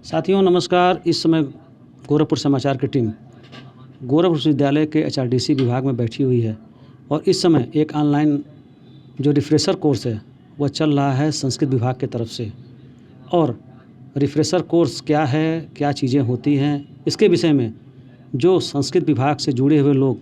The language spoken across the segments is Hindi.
साथियों नमस्कार। इस समय गोरखपुर समाचार की टीम गोरखपुर विश्वविद्यालय के HRDC विभाग में बैठी हुई है और इस समय एक ऑनलाइन जो रिफ्रेशर कोर्स है वह चल रहा है संस्कृत विभाग की तरफ से। और रिफ्रेशर कोर्स क्या है, क्या चीज़ें होती हैं, इसके विषय में जो संस्कृत विभाग से जुड़े हुए लोग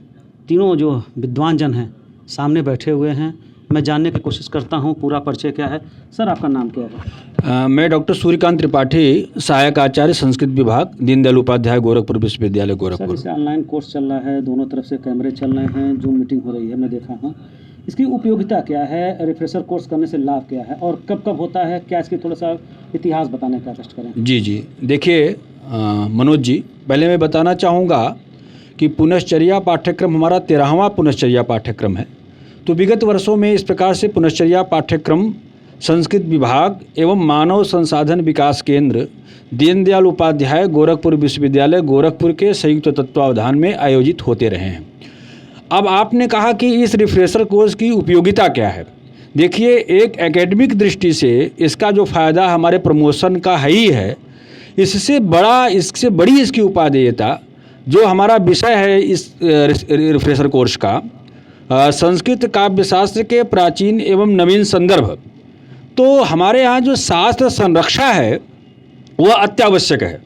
तीनों जो विद्वान जन हैं सामने बैठे हुए हैं। मैं जानने की कोशिश करता हूं पूरा परिचय क्या है। सर आपका नाम क्या है? मैं डॉक्टर सूर्यकांत त्रिपाठी, सहायक आचार्य संस्कृत विभाग, दीनदयाल उपाध्याय गोरखपुर विश्वविद्यालय गोरखपुर। सर इसे ऑनलाइन कोर्स चल रहा है, दोनों तरफ से कैमरे चल रहे हैं, जूम मीटिंग हो रही है, मैं देखा हूँ। इसकी उपयोगिता क्या है, रिफ्रेशर कोर्स करने से लाभ क्या है और कब कब होता है, क्या इसकी थोड़ा सा इतिहास बताने का कष्ट करें। जी देखिए मनोज जी, पहले मैं बताना चाहूँगा कि पुनश्चर्या पाठ्यक्रम हमारा 13वां पुनश्चर्या पाठ्यक्रम है। तो विगत वर्षों में इस प्रकार से पुनश्चर्या पाठ्यक्रम संस्कृत विभाग एवं मानव संसाधन विकास केंद्र दीनदयाल उपाध्याय गोरखपुर विश्वविद्यालय गोरखपुर के संयुक्त तत्वावधान में आयोजित होते रहे हैं। अब आपने कहा कि इस रिफ्रेशर कोर्स की उपयोगिता क्या है। देखिए, एक एकेडमिक दृष्टि से इसका जो फ़ायदा हमारे प्रमोशन का है ही है, इससे बड़ी इसकी उपादेयता जो हमारा विषय है इस रिफ्रेशर कोर्स का, संस्कृत काव्यशास्त्र के प्राचीन एवं नवीन संदर्भ। तो हमारे यहाँ जो शास्त्र संरक्षा है वह अत्यावश्यक है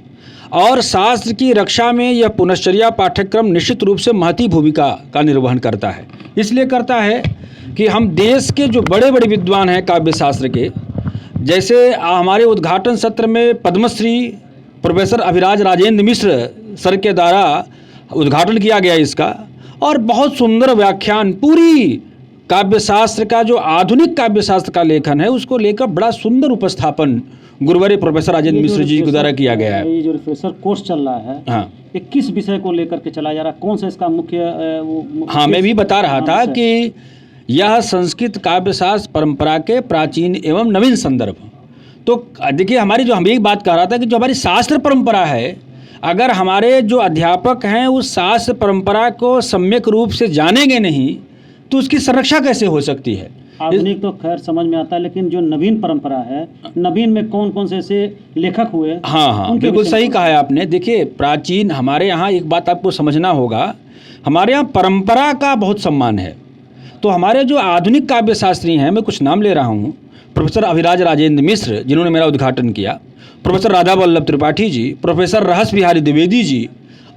और शास्त्र की रक्षा में यह पुनश्चर्या पाठ्यक्रम निश्चित रूप से महती भूमिका का निर्वहन करता है। इसलिए करता है कि हम देश के जो बड़े बड़े विद्वान हैं काव्यशास्त्र के, जैसे हमारे उद्घाटन सत्र में पद्मश्री प्रोफेसर अभिराज राजेंद्र मिश्र सर के द्वारा उद्घाटन किया गया इसका, और बहुत सुंदर व्याख्यान पूरी काव्यशास्त्र का जो आधुनिक काव्यशास्त्र का लेखन है उसको लेकर बड़ा सुंदर उपस्थापन गुरुवर्य प्रोफेसर राजेंद्र मिश्र जी के द्वारा किया गया है। ये जो रिफ्रेशर कोर्स चल रहा है, हाँ, ये किस विषय को लेकर के चला जा रहा है, कौन सा इसका मुख्य हाँ, मैं भी बता रहा था कि यह संस्कृत काव्यशास्त्र परंपरा के प्राचीन एवं नवीन संदर्भ। तो देखिए, हम एक बात कह रहा था कि जो हमारी शास्त्र परंपरा है, अगर हमारे जो अध्यापक हैं उस शास्त्र परंपरा को सम्यक रूप से जानेंगे नहीं तो उसकी संरक्षा कैसे हो सकती है। आधुनिक तो खैर समझ में आता है, लेकिन जो नवीन परंपरा है, नवीन में कौन कौन से ऐसे लेखक हुए। हाँ, बिल्कुल सही कहा है आपने। देखिए, प्राचीन हमारे यहाँ एक बात आपको समझना होगा, हमारे यहाँ परंपरा का बहुत सम्मान है। तो हमारे जो आधुनिक काव्यशास्त्री हैं, मैं कुछ नाम ले रहा हूँ, प्रोफेसर अभिराज राजेंद्र मिश्र जिन्होंने मेरा उद्घाटन किया, प्रोफेसर राधा वल्लभ त्रिपाठी जी, प्रोफेसर रहस बिहारी द्विवेदी जी,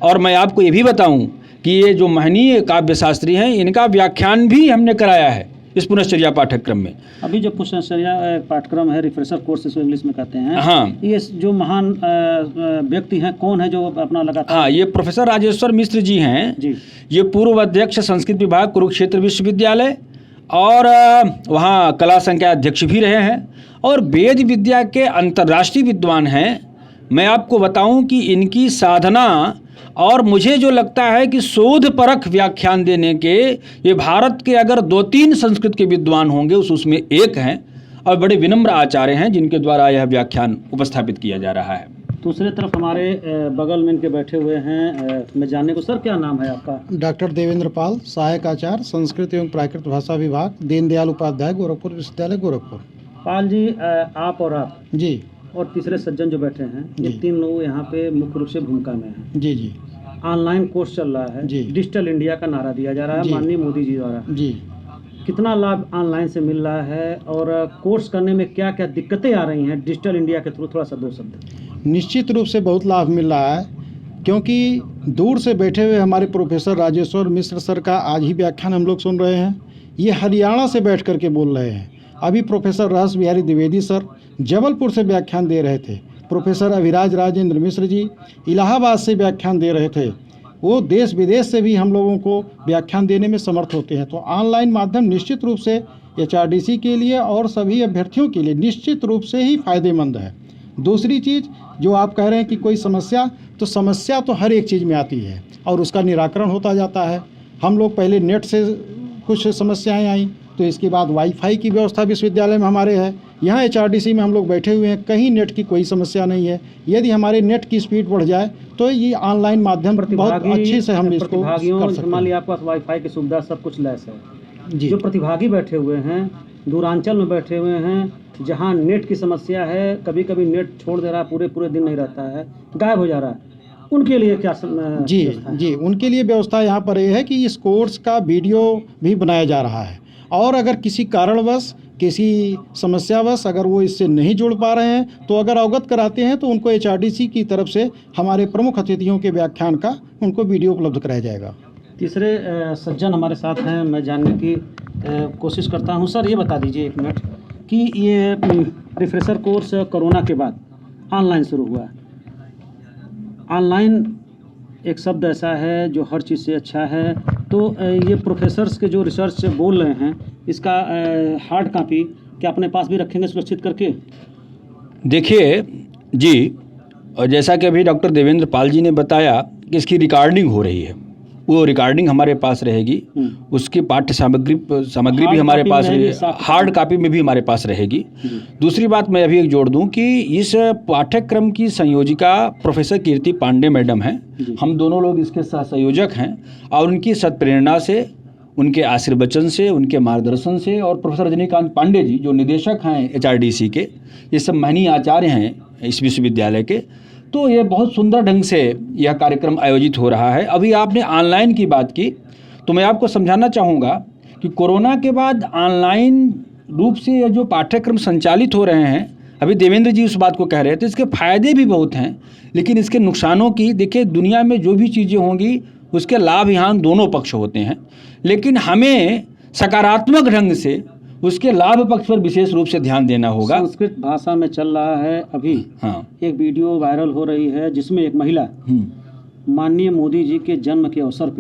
और मैं आपको ये भी बताऊं कि ये जो महनीय काव्यशास्त्री हैं इनका व्याख्यान भी हमने कराया है इस पुनश्चर्या पाठ्यक्रम में। अभी जो पुनश्चर्या पाठ्यक्रम है, रिफ्रेशर कोर्स इसको इंग्लिश में कहते हैं, हाँ, ये जो महान व्यक्ति हैं कौन है जो अपना लगातार। हाँ, ये प्रोफेसर राजेश्वर मिश्र जी हैं जी। ये पूर्व अध्यक्ष संस्कृत विभाग कुरुक्षेत्र विश्वविद्यालय और वहाँ कला संख्या अध्यक्ष भी रहे हैं और वेद विद्या के अंतर्राष्ट्रीय विद्वान हैं। मैं आपको बताऊं कि इनकी साधना और मुझे जो लगता है कि शोध परख व्याख्यान देने के ये भारत के अगर 2-3 संस्कृत के विद्वान होंगे उसमें एक हैं और बड़े विनम्र आचार्य हैं जिनके द्वारा यह व्याख्यान उपस्थापित किया जा रहा है। दूसरे तरफ हमारे बगल में इनके बैठे हुए हैं, मैं जानने को, सर क्या नाम है आपका? डॉक्टर देवेंद्र पाल, सहायक आचार्य संस्कृत एवं प्राकृत भाषा विभाग, दीनदयाल उपाध्याय गोरखपुर विश्वविद्यालय गोरखपुर। पाल जी, आप और आप जी और तीसरे सज्जन जो बैठे हैं, ये 3 लोग यहाँ पे मुख्य रूप से भूमिका में हैं। जी ऑनलाइन कोर्स चल रहा है, डिजिटल इंडिया का नारा दिया जा रहा है माननीय मोदी जी द्वारा। जी, कितना लाभ ऑनलाइन से मिल रहा है और कोर्स करने में क्या क्या दिक्कतें आ रही हैं डिजिटल इंडिया के थ्रू, थोड़ा सा 2 शब्द। निश्चित रूप से बहुत लाभ मिल रहा है, क्योंकि दूर से बैठे हुए हमारे प्रोफेसर राजेश्वर मिश्र सर का आज ही व्याख्यान हम लोग सुन रहे हैं। ये हरियाणा से बैठ करके बोल रहे हैं। अभी प्रोफेसर रहस बिहारी द्विवेदी सर जबलपुर से व्याख्यान दे रहे थे। प्रोफेसर अभिराज राजेंद्र मिश्र जी इलाहाबाद से व्याख्यान दे रहे थे। वो देश विदेश से भी हम लोगों को व्याख्यान देने में समर्थ होते हैं। तो ऑनलाइन माध्यम निश्चित रूप से HRDC के लिए और सभी अभ्यर्थियों के लिए निश्चित रूप से ही फायदेमंद है। दूसरी चीज़ जो आप कह रहे हैं कि कोई समस्या, तो समस्या तो हर एक चीज़ में आती है और उसका निराकरण होता जाता है। हम लोग पहले नेट से कुछ समस्याएं आई, तो इसके बाद वाईफाई की व्यवस्था विश्वविद्यालय में हमारे है। यहाँ HRDC में हम लोग बैठे हुए हैं, कहीं नेट की कोई समस्या नहीं है। यदि हमारे नेट की स्पीड बढ़ जाए तो ये ऑनलाइन माध्यम बहुत अच्छे से हम इसको कर सकते हैं। मान लिया आपके पास वाईफाई की सुविधा सब कुछ लैस है, जो प्रतिभागी बैठे हुए हैं दूरांचल में बैठे हुए हैं, जहां नेट की समस्या है, कभी कभी नेट छोड़ दे रहा है, पूरे पूरे दिन नहीं रहता है, गायब हो जा रहा है, उनके लिए क्या जी व्यवस्था है? जी, उनके लिए व्यवस्था यहाँ पर ये है कि इस कोर्स का वीडियो भी बनाया जा रहा है, और अगर किसी कारणवश, किसी समस्यावश अगर वो इससे नहीं जुड़ पा रहे हैं तो अगर अवगत कराते हैं तो उनको HRDC की तरफ से हमारे प्रमुख अतिथियों के व्याख्यान का उनको वीडियो उपलब्ध कराया जाएगा। तीसरे सज्जन हमारे साथ हैं, मैं जानने की कोशिश करता हूं। सर, ये बता दीजिए एक मिनट कि ये रिफ्रेशर कोर्स कोरोना के बाद ऑनलाइन शुरू हुआ है। ऑनलाइन एक शब्द ऐसा है जो हर चीज़ से अच्छा है, तो ये प्रोफेसर्स के जो रिसर्च बोल रहे हैं, इसका हार्ड कॉपी क्या अपने पास भी रखेंगे सुरक्षित करके? देखिए जी, और जैसा कि अभी डॉक्टर देवेंद्र पाल जी ने बताया कि इसकी रिकॉर्डिंग हो रही है, वो रिकॉर्डिंग हमारे पास रहेगी, उसकी पाठ्य सामग्री भी हमारे पास रहेगी, हार्ड कॉपी में भी हमारे पास रहेगी। दूसरी बात मैं अभी एक जोड़ दूं कि इस पाठ्यक्रम की संयोजिका प्रोफेसर कीर्ति पांडे मैडम हैं, हम दोनों लोग इसके सह संयोजक हैं, और उनकी सत्प्रेरणा से, उनके आशीर्वचन से, उनके मार्गदर्शन से, और प्रोफेसर रजनीकांत पांडे जी जो निदेशक हैं HRDC के, ये सब महनीय आचार्य हैं इस विश्वविद्यालय के, तो ये बहुत सुंदर ढंग से यह कार्यक्रम आयोजित हो रहा है। अभी आपने ऑनलाइन की बात की, तो मैं आपको समझाना चाहूँगा कि कोरोना के बाद ऑनलाइन रूप से ये जो पाठ्यक्रम संचालित हो रहे हैं, अभी देवेंद्र जी उस बात को कह रहे थे, इसके फायदे भी बहुत हैं, लेकिन इसके नुकसानों की, देखिए दुनिया में जो भी चीज़ें होंगी उसके लाभ यहाँ दोनों पक्ष होते हैं, लेकिन हमें सकारात्मक ढंग से उसके लाभ पक्ष पर विशेष रूप से ध्यान देना होगा। संस्कृत भाषा में चल रहा है अभी, हाँ, एक वीडियो वायरल हो रही है जिसमें एक महिला माननीय मोदी जी के जन्म के अवसर पे